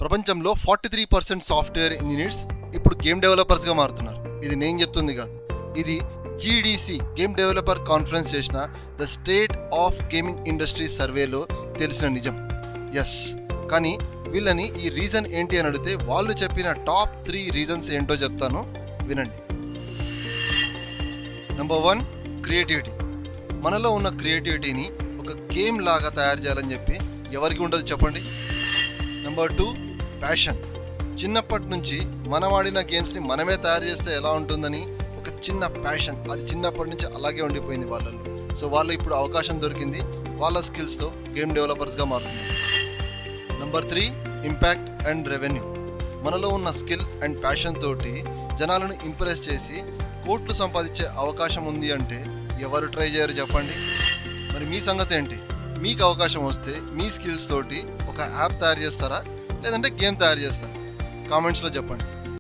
ప్రపంచంలో 43% software engineers ఇప్పుడు game డెవలపర్స్గా మారుతున్నారు. ఇది నేను చెప్తుంది కాదు, ఇది జీడీసీ గేమ్ డెవలపర్ కాన్ఫరెన్స్ చేసిన the state of gaming industry సర్వేలో తెలిసిన నిజం. ఎస్, కానీ వీళ్ళని ఈ రీజన్ ఏంటి అని అడిగితే వాళ్ళు చెప్పిన టాప్ 3 రీజన్స్ ఏంటో చెప్తాను, వినండి. Number 1, creativity. మనలో ఉన్న క్రియేటివిటీని ఒక గేమ్ లాగా తయారు చేయాలని చెప్పి ఎవరికి ఉండదు చెప్పండి. Number 2, passion. చిన్నప్పటి నుంచి మనం ఆడిన గేమ్స్ని మనమే తయారు చేస్తే ఎలా ఉంటుందని ఒక చిన్న ప్యాషన్, అది చిన్నప్పటి నుంచి అలాగే ఉండిపోయింది వాళ్ళలో. సో వాళ్ళు ఇప్పుడు అవకాశం దొరికింది, వాళ్ళ స్కిల్స్తో గేమ్ డెవలపర్స్గా మారుతున్నారు. Number 3, impact and revenue. మనలో ఉన్న స్కిల్ అండ్ ప్యాషన్ తోటి జనాలను ఇంప్రెస్ చేసి కోట్లు సంపాదించే అవకాశం ఉంది అంటే ఎవరు ట్రై చేయరు చెప్పండి. మరి మీ సంగతి ఏంటి? మీకు అవకాశం వస్తే మీ స్కిల్స్ తోటి ఒక యాప్ తయారు చేస్తారా, లేదంటే గేమ్ తయారు చేస్తారా? కామెంట్స్లో చెప్పండి.